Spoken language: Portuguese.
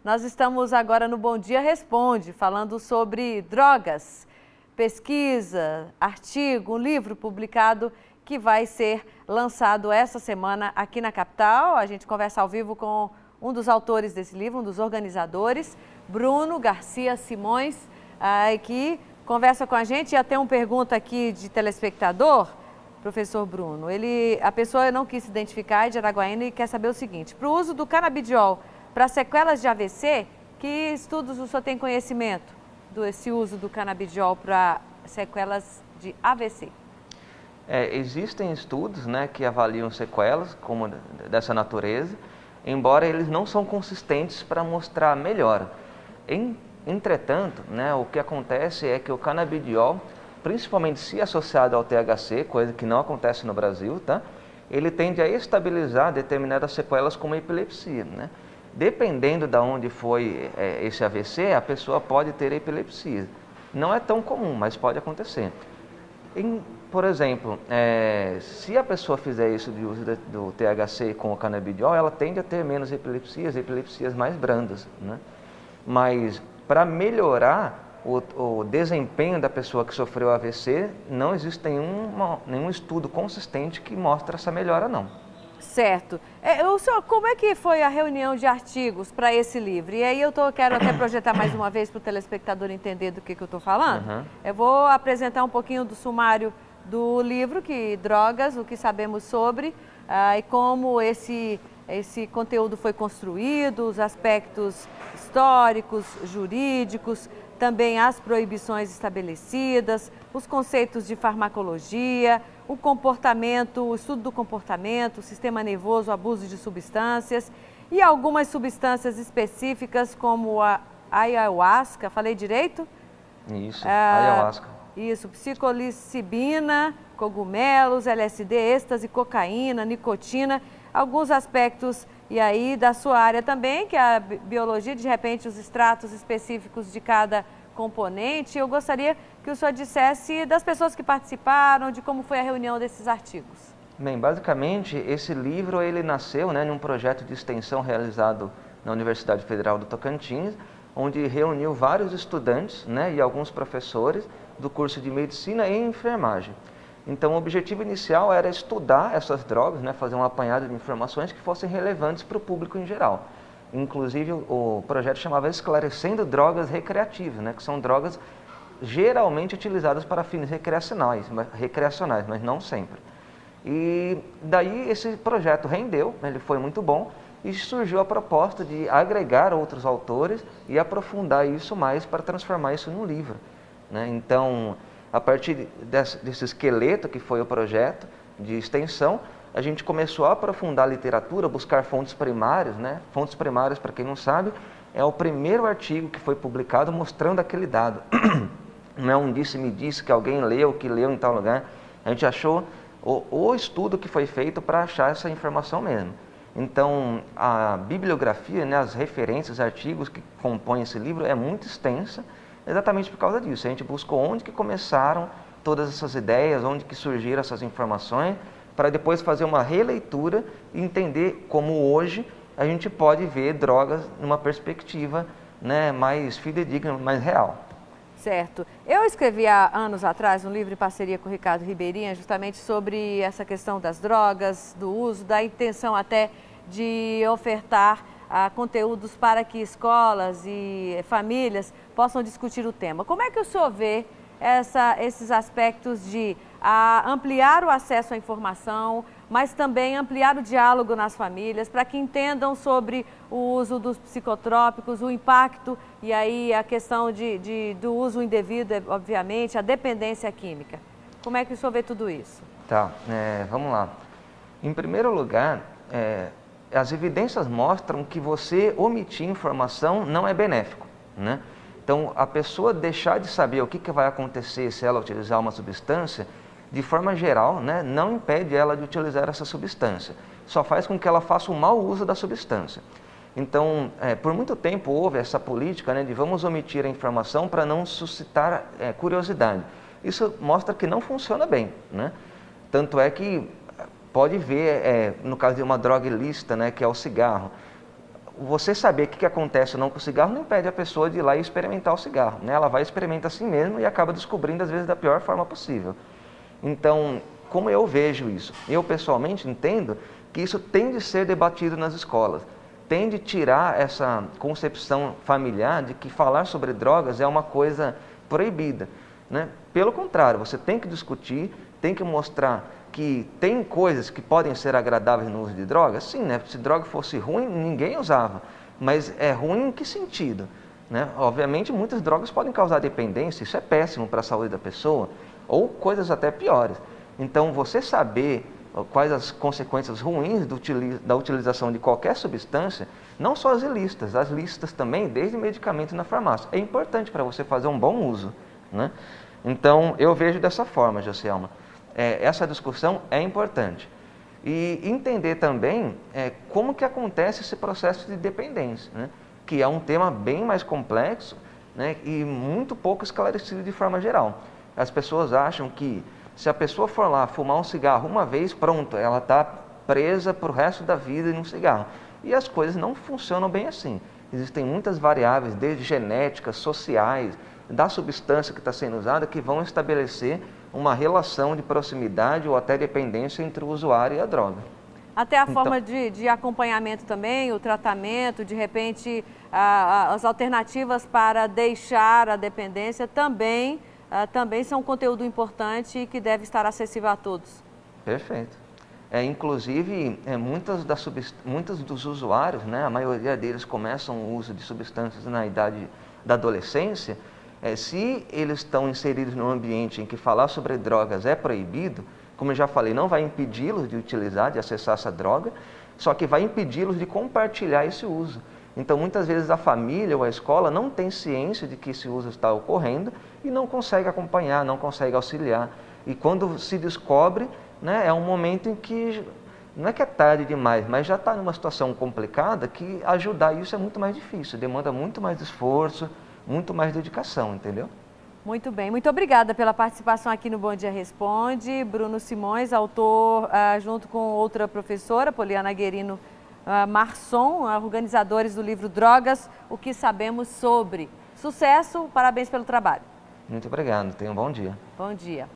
Nós estamos agora no Bom Dia Responde, falando sobre drogas, pesquisa, artigo, um livro publicado que vai ser lançado essa semana aqui na capital. A gente conversa ao vivo com um dos autores desse livro, um dos organizadores, Bruno Garcia Simões, que conversa com a gente. Já tem uma pergunta aqui de telespectador, professor Bruno. A pessoa não quis se identificar, é de Araguaína, e quer saber o seguinte: para o uso do canabidiol para sequelas de AVC, que estudos o senhor tem conhecimento desse uso do canabidiol para sequelas de AVC? Existem estudos, né, que avaliam sequelas como dessa natureza, embora eles não são consistentes para mostrar melhora. Entretanto, né, o que acontece é que o canabidiol, principalmente se associado ao THC, coisa que não acontece no Brasil, tá? Ele tende a estabilizar determinadas sequelas como a epilepsia, né? Dependendo de onde foi esse AVC, a pessoa pode ter epilepsia. Não é tão comum, mas pode acontecer. Por exemplo, se a pessoa fizer isso de uso do THC com o canabidiol, ela tende a ter menos epilepsias mais brandas, né? Mas para melhorar o desempenho da pessoa que sofreu AVC, não existe nenhum estudo consistente que mostre essa melhora, não. Certo. Senhor, como é que foi a reunião de artigos para esse livro? E aí quero até projetar mais uma vez para o telespectador entender do que eu estou falando. Uhum. Eu vou apresentar um pouquinho do sumário do livro, drogas, o que sabemos sobre, e como esse conteúdo foi construído, os aspectos históricos, jurídicos, também as proibições estabelecidas, os conceitos de farmacologia, o comportamento, o estudo do comportamento, o sistema nervoso, o abuso de substâncias e algumas substâncias específicas como a ayahuasca, falei direito? Isso, ayahuasca. Isso, psicolicibina, cogumelos, LSD, êxtase, cocaína, nicotina, alguns aspectos e aí da sua área também, que é a biologia, de repente os extratos específicos de cada componente. Eu gostaria que o senhor dissesse das pessoas que participaram, de como foi a reunião desses artigos. Bem, basicamente esse livro ele nasceu, né, num projeto de extensão realizado na Universidade Federal do Tocantins, onde reuniu vários estudantes, né, e alguns professores do curso de Medicina e Enfermagem. Então o objetivo inicial era estudar essas drogas, né, fazer um apanhado de informações que fossem relevantes para o público em geral. Inclusive o projeto chamava Esclarecendo Drogas Recreativas, né, que são drogas geralmente utilizadas para fins recreacionais, mas não sempre. E daí esse projeto rendeu, ele foi muito bom e surgiu a proposta de agregar outros autores e aprofundar isso mais para transformar isso num livro, né? Então, a partir desse esqueleto que foi o projeto de extensão, a gente começou a aprofundar a literatura, buscar fontes primárias, né? Fontes primárias, para quem não sabe, é o primeiro artigo que foi publicado mostrando aquele dado. Não é um disse-me-disse que alguém leu, que leu em tal lugar. A gente achou o estudo que foi feito para achar essa informação mesmo. Então, a bibliografia, né, as referências, artigos que compõem esse livro é muito extensa, exatamente por causa disso. A gente buscou onde que começaram todas essas ideias, onde que surgiram essas informações, para depois fazer uma releitura e entender como hoje a gente pode ver drogas numa perspectiva, né, mais fidedigna, mais real. Certo. Eu escrevi há anos atrás um livro em parceria com o Ricardo Ribeirinha, justamente sobre essa questão das drogas, do uso, da intenção até de ofertar conteúdos para que escolas e famílias possam discutir o tema. Como é que o senhor vê esses aspectos de ampliar o acesso à informação, mas também ampliar o diálogo nas famílias, para que entendam sobre o uso dos psicotrópicos, o impacto e aí a questão do uso indevido, obviamente, a dependência química. Como é que o senhor vê tudo isso? Tá, vamos lá. Em primeiro lugar, as evidências mostram que você omitir informação não é benéfico, né? Então, a pessoa deixar de saber o que vai acontecer se ela utilizar uma substância, de forma geral, né, não impede ela de utilizar essa substância. Só faz com que ela faça um mau uso da substância. Então, por muito tempo houve essa política, né, de vamos omitir a informação para não suscitar curiosidade. Isso mostra que não funciona bem, né? Tanto é que pode ver, no caso de uma droga ilícita, né, que é o cigarro, você saber o que acontece ou não com o cigarro não impede a pessoa de ir lá e experimentar o cigarro, né? Ela vai experimentar assim mesmo e acaba descobrindo, às vezes, da pior forma possível. Então, como eu vejo isso? Eu, pessoalmente, entendo que isso tem de ser debatido nas escolas. Tem de tirar essa concepção familiar de que falar sobre drogas é uma coisa proibida, né? Pelo contrário, você tem que discutir, tem que mostrar que tem coisas que podem ser agradáveis no uso de drogas. Sim, né? Se droga fosse ruim, ninguém usava. Mas é ruim em que sentido? Né? Obviamente, muitas drogas podem causar dependência, isso é péssimo para a saúde da pessoa, ou coisas até piores. Então, você saber quais as consequências ruins da utilização de qualquer substância, não só as lícitas também, desde medicamento na farmácia, é importante para você fazer um bom uso, né? Então, eu vejo dessa forma, Joselma. Essa discussão é importante. E entender também como que acontece esse processo de dependência, né? Que é um tema bem mais complexo, né? E muito pouco esclarecido de forma geral. As pessoas acham que se a pessoa for lá fumar um cigarro uma vez, pronto, ela está presa para o resto da vida em um cigarro. E as coisas não funcionam bem assim. Existem muitas variáveis, desde genéticas, sociais, da substância que está sendo usada, que vão estabelecer uma relação de proximidade ou até dependência entre o usuário e a droga. Até a forma de acompanhamento também, o tratamento, de repente, as alternativas para deixar a dependência também são um conteúdo importante e que deve estar acessível a todos. Perfeito. Inclusive, muitos dos usuários, né, a maioria deles começam o uso de substâncias na idade da adolescência. Se eles estão inseridos num ambiente em que falar sobre drogas é proibido, como eu já falei, não vai impedi-los de utilizar, de acessar essa droga, só que vai impedi-los de compartilhar esse uso. Então, muitas vezes a família ou a escola não tem ciência de que esse uso está ocorrendo e não consegue acompanhar, não consegue auxiliar. E quando se descobre, né, é um momento em que, não é que é tarde demais, mas já está numa situação complicada que ajudar isso é muito mais difícil, demanda muito mais esforço, muito mais dedicação, entendeu? Muito bem, muito obrigada pela participação aqui no Bom Dia Responde. Bruno Simões, autor, junto com outra professora, Poliana Guerino Marçom, organizadores do livro Drogas, o que sabemos sobre. Sucesso, parabéns pelo trabalho. Muito obrigado, tenha um bom dia. Bom dia.